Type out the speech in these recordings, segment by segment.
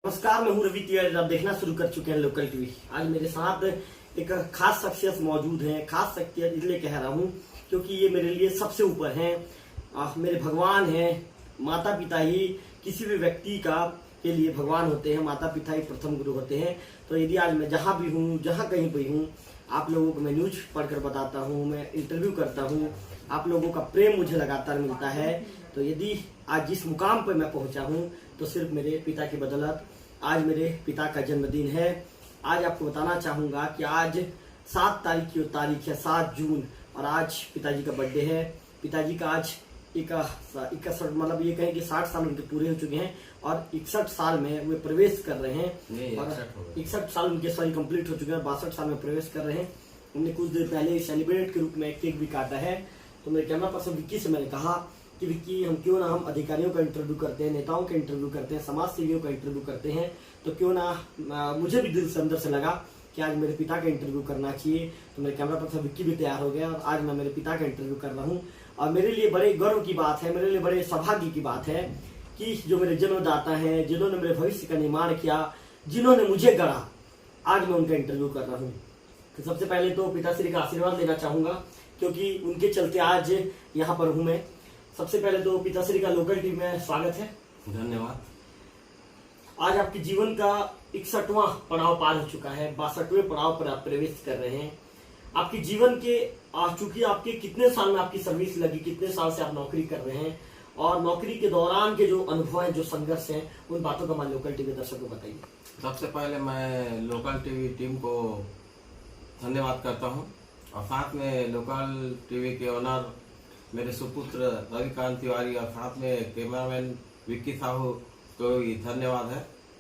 नमस्कार, मैं हूं रवि तिवारी। आप देखना शुरू कर चुके हैं लोकल टीवी। आज मेरे साथ एक खास शख्सियत मौजूद है। खास शख्सियत इसलिए कह रहा हूं क्योंकि ये मेरे लिए सबसे ऊपर हैं। मेरे भगवान हैं। माता पिता ही किसी भी व्यक्ति का के लिए भगवान होते हैं। माता पिता ही प्रथम गुरु होते हैं। तो यदि आज मैं जहां भी हूं, जहां कहीं भी हूं, आप लोगों को मैं न्यूज पढ़कर बताता हूं, मैं इंटरव्यू करता हूं, आप लोगों का प्रेम मुझे लगातार मिलता है। तो यदि आज जिस मुकाम पर मैं पहुंचा हूं तो सिर्फ मेरे पिता की बदौलत। आज मेरे पिता का जन्मदिन है। आज आपको बताना चाहूंगा कि आज 7 तारीख की तारीख है, 7 जून, और आज पिताजी का बर्थडे है। पिताजी का आज 61 मतलब ये कहें कि 60 साल उनके पूरे हो चुके हैं और 61 साल में वे प्रवेश कर रहे हैं। और 61 साल उनके सॉरी कंप्लीट हो चुके हैं, 62 साल में प्रवेश कर रहे हैं। हमने कुछ देर पहले सेलिब्रेट के रूप में केक भी काटा है। तो मेरे कैमरा पर्सन विक्की से मैंने कहा कि विक्की, हम क्यों ना हम अधिकारियों का इंटरव्यू करते हैं, नेताओं का इंटरव्यू करते हैं, समाज सेवियों का इंटरव्यू करते हैं, तो क्यों ना मुझे भी दिल से अंदर से लगा कि आज मेरे पिता का इंटरव्यू करना चाहिए। तो मेरे कैमरा पर्सन विक्की भी तैयार हो गया और आज मैं मेरे पिता का इंटरव्यू कर रहा हूँ। और मेरे लिए बड़े गर्व की बात है, मेरे लिए बड़े सौभाग्य की बात है कि जो मेरे जन्मदाता हैं, जिन्होंने मेरे भविष्य का निर्माण किया, जिन्होंने मुझे गढ़ा, आज मैं उनका इंटरव्यू कर रहा हूँ। तो सबसे पहले तो पिताश्री का आशीर्वाद लेना चाहूंगा क्योंकि उनके चलते आज यहाँ पर हूँ मैं। सबसे पहले तो पिताश्री का लोकल टीवी में स्वागत है। धन्यवाद। आज आपके जीवन का 61वां पड़ाव पार हो चुका है, 62वें पड़ाव पर आप प्रवेश कर रहे हैं। आपके जीवन के चूंकि आपके कितने साल में आपकी सर्विस लगी, कितने साल से आप नौकरी कर रहे हैं, और नौकरी के दौरान के जो अनुभव है, जो संघर्ष है, उन बातों का हमारे लोकल टीवी दर्शकों को बताइए। सबसे पहले मैं लोकल टीवी टीम को धन्यवाद करता हूं और साथ में लोकल टीवी के ओनर मेरे सुपुत्र रविकांत तिवारी और साथ में कैमरामैन विक्की साहू को भी धन्यवाद है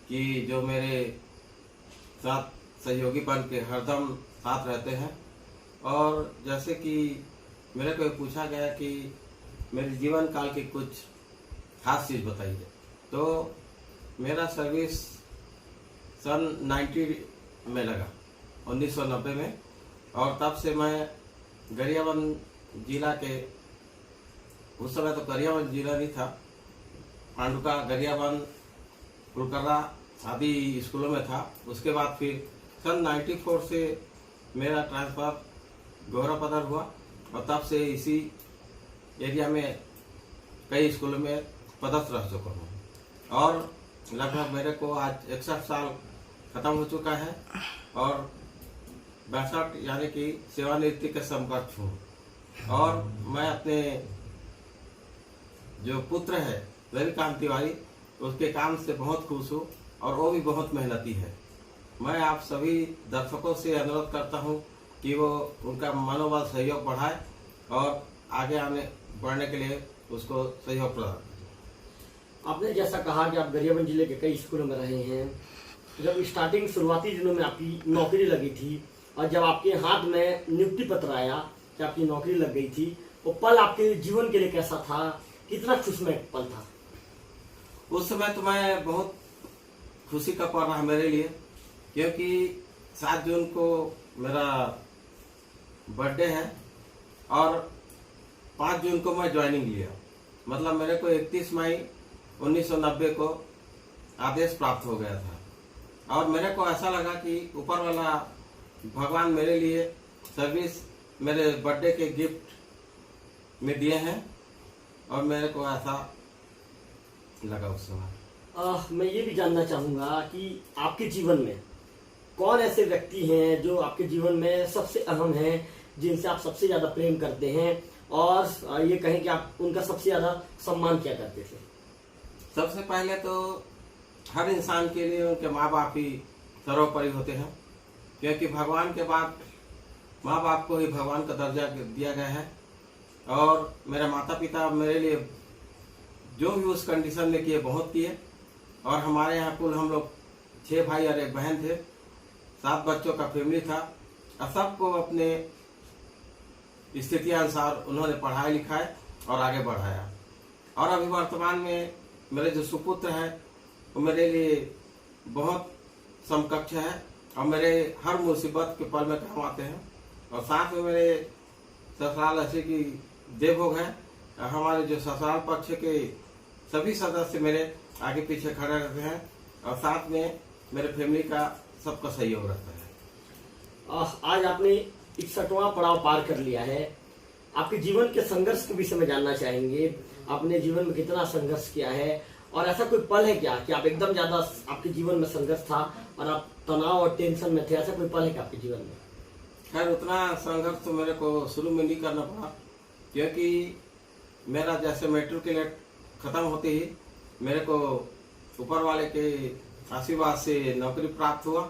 कि जो मेरे साथ सहयोगी बन के हरदम साथ रहते हैं। और जैसे कि मेरे को पूछा गया कि मेरे जीवन काल की कुछ खास चीज़ बताइए, तो मेरा सर्विस सन 90 में लगा, 1990 में, और तब से मैं गरियाबंद जिला के, उस समय तो गरियाबंद जिला नहीं था, पांडुका, गरियाबंद, कुलकर्रा आदि स्कूलों में था। उसके बाद फिर सन 94 से मेरा ट्रांसफर गौरापदर हुआ और तब से इसी एरिया में कई स्कूलों में पदस्थ रह चुका हूँ। और लगभग मेरे को आज 61 साल खत्म हो चुका है और 62 यानी कि सेवानिवृत्ति के समकक्ष हूँ। और मैं अपने जो पुत्र है रविकांत तिवारी, उसके काम से बहुत खुश हूँ और वो भी बहुत मेहनती है। मैं आप सभी दर्शकों से अनुरोध करता हूँ कि वो उनका मनोबल सहयोग बढ़ाए और आगे आने बढ़ने के लिए उसको सहयोग प्रदान करें। आपने जैसा कहा कि आप गरियाबंद जिले के कई स्कूलों में रहे हैं, जब स्टार्टिंग शुरुआती दिनों में आपकी नौकरी लगी थी और जब आपके हाथ में नियुक्ति पत्र आया कि आपकी नौकरी लग गई थी, वो पल आपके जीवन के लिए कैसा था, कितना खुशमय पल था? उस समय तो मैं बहुत खुशी का पल रहा मेरे लिए, क्योंकि 7 जून को मेरा बर्थडे है और 5 जून को मैं ज्वाइनिंग लिया। मतलब मेरे को 31 मई 1990 को आदेश प्राप्त हो गया था और मेरे को ऐसा लगा कि ऊपर वाला भगवान मेरे लिए सर्विस मेरे बर्थडे के गिफ्ट में दिए हैं और मेरे को ऐसा लगा उस समय। मैं ये भी जानना चाहूंगा कि आपके जीवन में कौन ऐसे व्यक्ति हैं जो आपके जीवन में सबसे अहम हैं, जिनसे आप सबसे ज्यादा प्रेम करते हैं, और ये कहें कि आप उनका सबसे ज्यादा सम्मान क्या करते थे? सबसे पहले तो हर इंसान के लिए उनके माँ बाप ही सर्वोपरि होते हैं, क्योंकि भगवान के बाद माँ बाप को ही भगवान का दर्जा दिया गया है। और मेरे माता पिता मेरे लिए जो भी उस कंडीशन में किए, बहुत किए। और हमारे यहाँ कुल हम लोग 6 भाई और 1 बहन थे, 7 बच्चों का फैमिली था और सबको अपने स्थिति अनुसार उन्होंने पढ़ाई लिखाई और आगे बढ़ाया। और अभी वर्तमान में मेरे जो सुपुत्र हैं वो मेरे लिए बहुत समकक्ष है और मेरे हर मुसीबत के पल में काम आते हैं। और साथ में मेरे ससुराल ऐसे की देवभोग है, हमारे जो ससुराल पक्ष के सभी सदस्य मेरे आगे पीछे खड़े रहते हैं और साथ में मेरे फैमिली का सबका सहयोग रहता है। आज आपने 61वां पड़ाव पार कर लिया है। आपके जीवन के संघर्ष के विषय में जानना चाहेंगे। आपने जीवन में कितना संघर्ष किया है और ऐसा कोई पल है क्या कि आप एकदम ज्यादा आपके जीवन में संघर्ष था और आप तनाव और टेंशन में थे? ऐसा कोई पल है क्या आपके जीवन में? खैर उतना संघर्ष तो मेरे को शुरू में नहीं करना पड़ा, क्योंकि मेरा जैसे मैट्रिकुलेट खत्म होते ही मेरे को ऊपर वाले के आशीर्वाद से नौकरी प्राप्त हुआ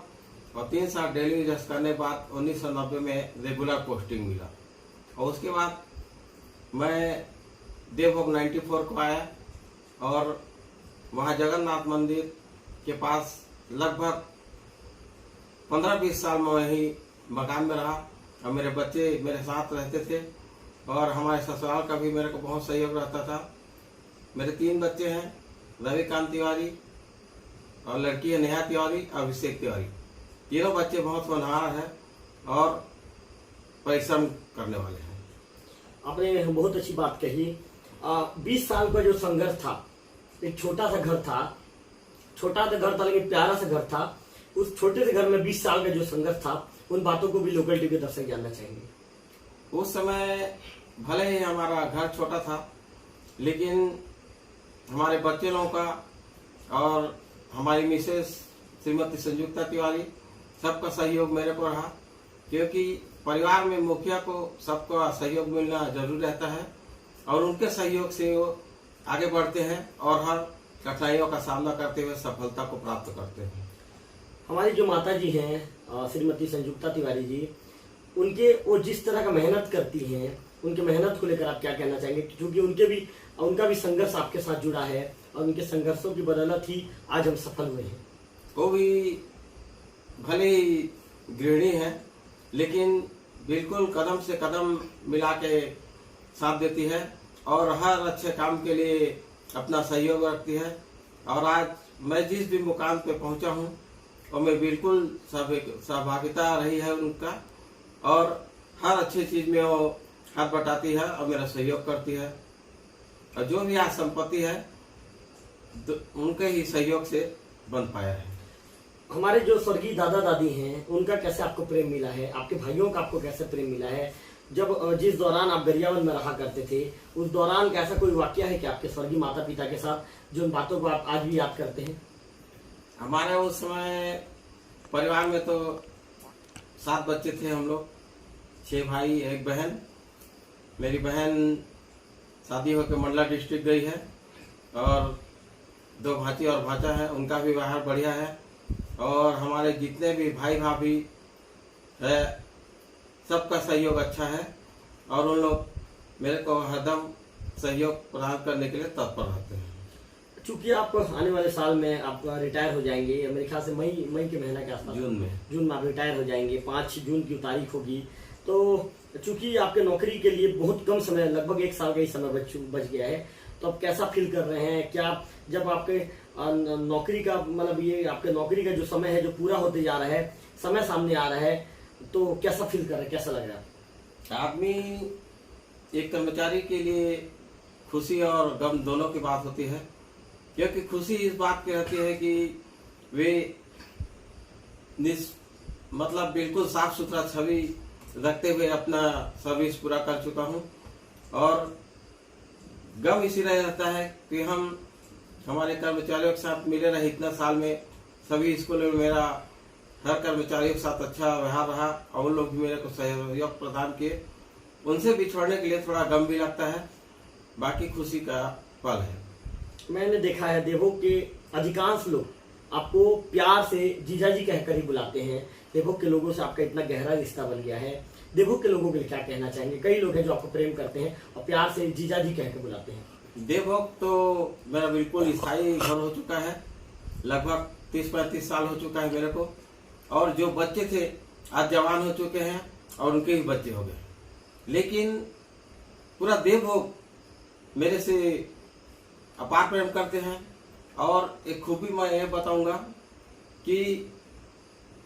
और 3 साल डेली यूजर्स करने के बाद 1990 में रेगुलर पोस्टिंग मिला। और उसके बाद मैं देवभोग 94 को आया और वहाँ जगन्नाथ मंदिर के पास लगभग 15-20 साल में वहीं मकान में रहा और मेरे बच्चे मेरे साथ रहते थे और हमारे ससुराल का भी मेरे को बहुत सहयोग रहता था। मेरे 3 बच्चे हैं, रविकांत तिवारी और लड़की है नेहा तिवारी और अभिषेक तिवारी। तीनों बच्चे बहुत होनहार हैं और परिश्रम करने वाले हैं। आपने बहुत अच्छी बात कही। 20 साल का जो संघर्ष था, एक छोटा सा घर था, लेकिन प्यारा सा घर था। उस छोटे से घर में 20 साल का जो संघर्ष था, उन बातों को भी लोकल टीवी दर्शक जानना चाहेंगे। उस समय भले ही हमारा घर छोटा था, लेकिन हमारे बच्चे लोगों का और हमारी मिसेस श्रीमती संयुक्ता तिवारी सबका सहयोग मेरे को रहा, क्योंकि परिवार में मुखिया को सबका सहयोग मिलना जरूरी रहता है और उनके सहयोग से वो आगे बढ़ते हैं और हर कठिनाइयों का सामना करते हुए सफलता को प्राप्त करते हैं। हमारी जो माता जी हैं श्रीमती संयुक्ता तिवारी जी, वो जिस तरह का मेहनत करती हैं, उनके मेहनत को लेकर आप क्या कहना चाहेंगे? क्योंकि उनका भी संघर्ष आपके साथ जुड़ा है और उनके संघर्षों की बदौलत ही आज हम सफल हुए हैं। वो भी भले ही गृहिणी है, लेकिन बिल्कुल कदम से कदम मिला के साथ देती है और हर अच्छे काम के लिए अपना सहयोग रखती है। और आज मैं जिस भी मुकाम पे पहुंचा हूं और मैं बिल्कुल सहभागिता रही है उनका और हर अच्छी चीज में वो हाथ बटाती है और मेरा सहयोग करती है। और जो भी आज संपत्ति है उनके ही सहयोग से बन पाया है। हमारे जो स्वर्गीय दादा दादी हैं, उनका कैसे आपको प्रेम मिला है? आपके भाइयों का आपको कैसे प्रेम मिला है? जिस दौरान आप गरियाबंद में रहा करते थे, उस दौरान कैसा कोई वाकया है कि आपके स्वर्गीय माता पिता के साथ जो उन बातों को आप आज भी याद करते हैं? हमारे उस समय परिवार में तो 7 बच्चे थे हम लोग, 6 भाई 1 बहन। मेरी बहन शादी होकर मंडला डिस्ट्रिक्ट गई है और 2 भाती और भाचा है, उनका भी बाहर बढ़िया है। और हमारे जितने भी भाई भाभी है सबका सहयोग अच्छा है और उन लोग मेरे को हरदम सहयोग प्रदान करने के लिए तत्पर रहते हैं। चूंकि आप आने वाले साल में आप रिटायर हो जाएंगे, मेरे ख्याल से मई के महीना के आसपास, जून में आप रिटायर हो जाएंगे। 5 जून की तारीख होगी। तो चूंकि आपके नौकरी के लिए बहुत कम समय, लगभग 1 साल का ही समय बच गया है, तो आप कैसा फील कर रहे हैं? क्या जब आपके नौकरी का मतलब ये आपके नौकरी का जो समय है जो पूरा होते जा रहा है, समय सामने आ रहा है, तो कैसा फील कर रहे हैं, कैसा लग रहा है? आदमी एक कर्मचारी के लिए खुशी और गम दोनों की बात होती है, क्योंकि खुशी इस बात की रहती है कि वे मतलब बिल्कुल साफ सुथरा छवि रखते हुए अपना सर्विस पूरा कर चुका हूं। और गम इसी रहता है कि हम हमारे कर्मचारियों के साथ मिले रहे इतना साल में, सभी स्कूल में मेरा हर कर्मचारियों के साथ अच्छा व्यवहार रहा और उन लोग भी मेरे को सहयोग प्रदान किए। उनसे बिछड़ने के लिए थोड़ा गम भी लगता है, बाकी खुशी का पल है। मैंने देखा है देवभोग के अधिकांश लोग आपको प्यार से जीजा जी कहकर ही बुलाते हैं। देवभोग के लोगों से आपका इतना गहरा रिश्ता बन गया है। देवभोग के लोगों के लिए क्या कहना चाहेंगे? कई लोग हैं जो आपको प्रेम करते हैं और प्यार से जीजा जी कहकर बुलाते हैं। देवभोग तो मेरा बिल्कुल स्थायी घर हो चुका है, लगभग 30-35 साल हो चुका है मेरे को। और जो बच्चे थे आज जवान हो चुके हैं और उनके भी बच्चे हो गए, लेकिन पूरा देवभोग मेरे से अपार प्रेम करते हैं। और एक खूबी मैं ये बताऊंगा कि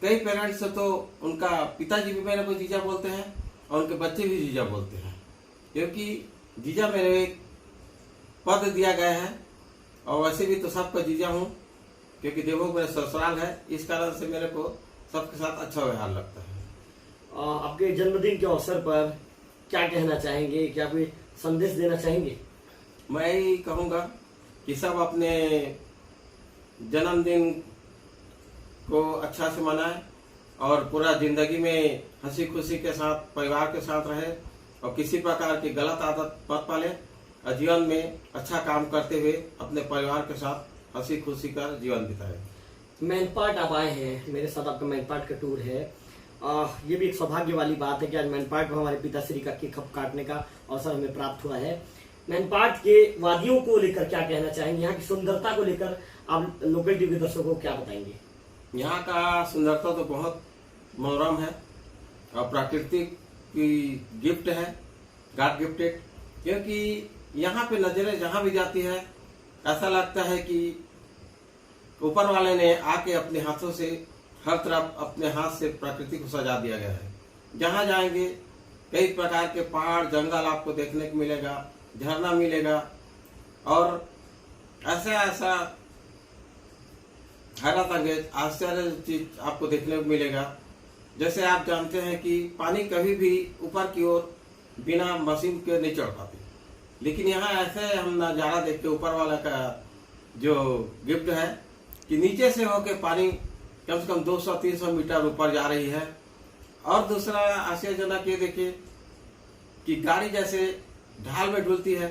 कई पेरेंट्स तो उनका पिताजी भी मेरे को जीजा बोलते हैं और उनके बच्चे भी जीजा बोलते हैं, क्योंकि जीजा मेरे एक पद दिया गया है। और वैसे भी तो सबका जीजा हूँ, क्योंकि देवभोग मेरा ससुराल है, इस कारण से मेरे को सबके साथ अच्छा व्यवहार लगता है। आपके जन्मदिन के अवसर पर क्या कहना चाहेंगे, क्या कोई संदेश देना चाहेंगे? मैं यही कहूँगा कि सब अपने जन्मदिन को अच्छा से मनाएं और पूरा जिंदगी में हंसी खुशी के साथ परिवार के साथ रहे और किसी प्रकार की गलत आदत मत पाले और जीवन में अच्छा काम करते हुए अपने परिवार के साथ हंसी खुशी का जीवन बिताए। मैनपाट आप आए हैं, मेरे साथ आपका मैनपाट का टूर है। ये भी एक सौभाग्य वाली बात है कि आज मैनपाट में हमारे पिताश्री का केक काटने का अवसर हमें प्राप्त हुआ है। मैनपाट के वादियों को लेकर क्या कहना चाहेंगे, यहाँ की सुंदरता को लेकर आप लोकल टीवी दर्शकों को क्या बताएंगे? यहाँ का सुंदरता तो बहुत मनोरम है और प्राकृतिक की गिफ्ट है, गॉड गिफ्टेड, क्योंकि यहाँ पे नजरें जहाँ भी जाती है ऐसा लगता है कि ऊपर वाले ने आके अपने हाथों से हर तरफ अपने हाथ से प्रकृति को सजा दिया गया है। जहाँ जाएंगे कई प्रकार के पहाड़ जंगल आपको देखने को मिलेगा, झरना मिलेगा और ऐसा ऐसा हैरत अंगेज आश्चर्य चीज आपको देखने को मिलेगा। जैसे आप जानते हैं कि पानी कभी भी ऊपर की ओर बिना मशीन के नहीं चढ़ पाती, लेकिन यहाँ ऐसे हम नज़ारा देख के ऊपर वाला का जो गिफ्ट है कि नीचे से होके पानी कम से कम 200-300 मीटर ऊपर जा रही है। और दूसरा आश्चर्यजनक ये देखिए कि गाड़ी जैसे ढाल में डुलती है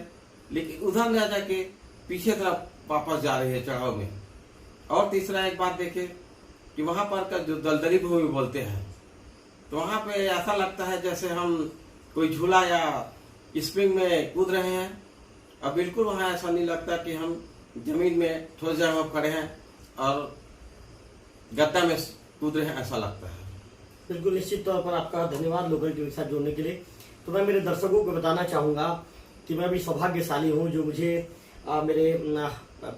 लेकिन उधर न जाके पीछे तरफ वापस जा रही है चढ़ाव में। और तीसरा एक बात देखिए कि वहां पर का जो दलदली भूमि बोलते हैं तो वहां पे ऐसा लगता है जैसे हम कोई झूला या स्प्रिंग में कूद रहे हैं और बिल्कुल वहां ऐसा नहीं लगता कि हम जमीन में ठोस जगह में खड़े हैं और गद्दा में कूद रहे हैं, ऐसा लगता है। बिल्कुल निश्चित तौर पर आपका धन्यवाद लोकल टीवी के साथ जुड़ने के लिए। तो मैं मेरे दर्शकों को बताना चाहूंगा कि मैं भी सौभाग्यशाली हूँ जो मुझे मेरे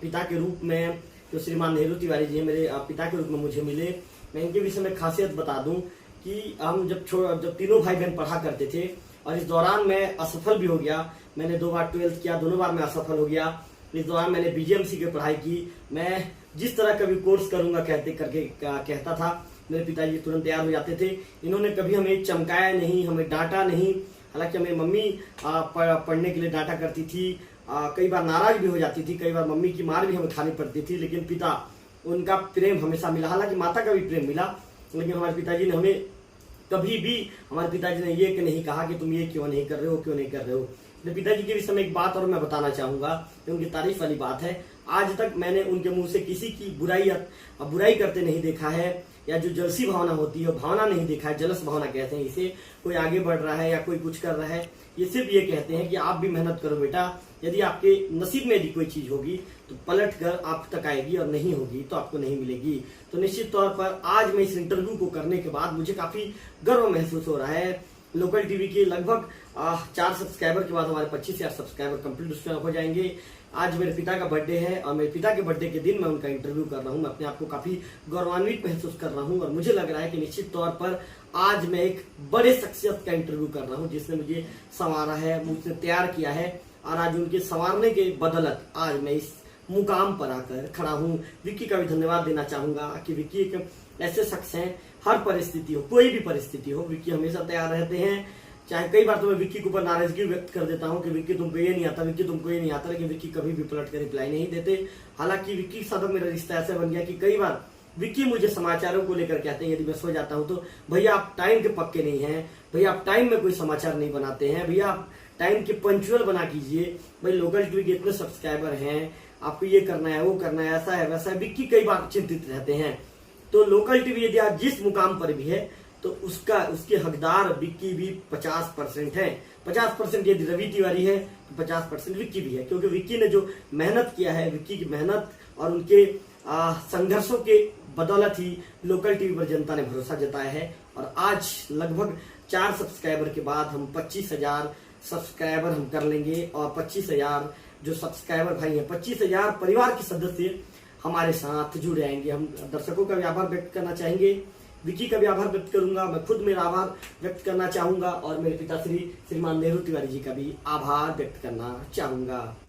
पिता के रूप में जो श्रीमान नेहरू तिवारी जी हैं मेरे पिता के रूप में मुझे मिले। मैं इनके विषय में खासियत बता दूं कि हम जब तीनों भाई बहन पढ़ा करते थे और इस दौरान मैं असफल भी हो गया। मैंने 2 बार 12th किया, दोनों बार मैं असफल हो गया। इस दौरान मैंने BGMC की पढ़ाई की। मैं जिस तरह का भी कोर्स करूंगा कहता था, मेरे पिताजी तुरंत तैयार हो जाते थे। इन्होंने कभी हमें चमकाया नहीं, हमें डांटा नहीं। हालांकि हमें मम्मी पढ़ने के लिए डांटा करती थी, कई बार नाराज भी हो जाती थी, कई बार मम्मी की मार भी हमें खानी पड़ती थी, लेकिन पिता उनका प्रेम हमेशा मिला। हालांकि माता का भी प्रेम मिला, लेकिन हमारे पिताजी ने हमें कभी भी ये नहीं कहा कि तुम ये क्यों नहीं कर रहे हो, क्यों नहीं कर रहे हो। मेरे पिताजी के विषय में एक बात और मैं बताना चाहूंगा, उनकी तारीफ वाली बात है। आज तक मैंने उनके मुंह से किसी की बुराई करते नहीं देखा है, या जो जलसी भावना होती है भावना नहीं देखा है। जलस भावना कहते हैं इसे। कोई आगे बढ़ रहा है या कोई कुछ कर रहा है, ये सिर्फ ये कहते हैं कि आप भी मेहनत करो बेटा, यदि आपके नसीब में यदि कोई चीज होगी तो पलट कर आप तक आएगी और नहीं होगी तो आपको नहीं मिलेगी। तो निश्चित तौर पर आज मैं इस इंटरव्यू को करने के बाद मुझे काफी गर्व महसूस हो रहा है। लोकल टीवी के लगभग 4 सब्सक्राइबर के बाद हमारे 25,000 सब्सक्राइबर कंप्लीट हो जाएंगे। आज मेरे पिता का बर्थडे है और मेरे पिता के बर्थडे के दिन मैं उनका इंटरव्यू कर रहा हूँ। मैं अपने आप को काफी गौरवान्वित महसूस कर रहा हूँ और मुझे लग रहा है कि निश्चित तौर पर आज मैं एक बड़े शख्सियत का इंटरव्यू कर रहा हूँ जिसने मुझे संवारा है, मुझसे तैयार किया है और आज उनके संवारने के बदौलत आज मैं इस मुकाम पर आकर खड़ा हूँ। विक्की का भी धन्यवाद देना चाहूंगा कि विक्की एक ऐसे शख्स हैं, हर परिस्थिति हो, कोई भी परिस्थिति हो, विक्की हमेशा तैयार रहते हैं। चाहे कई बार तो मैं विक्की के ऊपर नाराजगी व्यक्त कर देता हूं कि विक्की तुमको ये नहीं आता, विक्की तुमको ये नहीं आता, लेकिन विक्की कभी भी पलट कर रिप्लाई नहीं देते। हालांकि विक्की के साथ मेरा रिश्ता ऐसा बन गया कि कई बार विक्की मुझे समाचारों को लेकर कहते हैं, यदि मैं सो जाता हूं तो भैया आप टाइम के पक्के नहीं हैं, भैया आप टाइम में कोई समाचार नहीं बनाते हैं, भैया आप टाइम के पंचुअल बना कीजिए। भाई लोकल टीवी के इतने सब्सक्राइबर हैं, आपको ये करना है, वो करना है, ऐसा है वैसा है। विक्की कई बार चिंतित रहते हैं। तो लोकल टीवी यदि आज जिस मुकाम पर भी है तो उसके हकदार विक्की भी 50% है। 50% यदि रवि तिवारी है तो 50% विक्की भी है, क्योंकि विक्की ने जो मेहनत किया है, विक्की की मेहनत और उनके संघर्षों के बदौलत ही लोकल टीवी पर जनता ने भरोसा जताया है। और आज लगभग 4 सब्सक्राइबर के बाद हम 25,000 सब्सक्राइबर हम कर लेंगे और 25,000 जो सब्सक्राइबर भाई हैं, 25,000 परिवार के सदस्य हमारे साथ जुड़ जाएंगे। हम दर्शकों का भी आभार व्यक्त करना चाहेंगे, विक्की का भी आभार व्यक्त करूंगा, मैं खुद मेरा आभार व्यक्त करना चाहूंगा और मेरे पिताश्री श्रीमान नेहरू तिवारी जी का भी आभार व्यक्त करना चाहूंगा।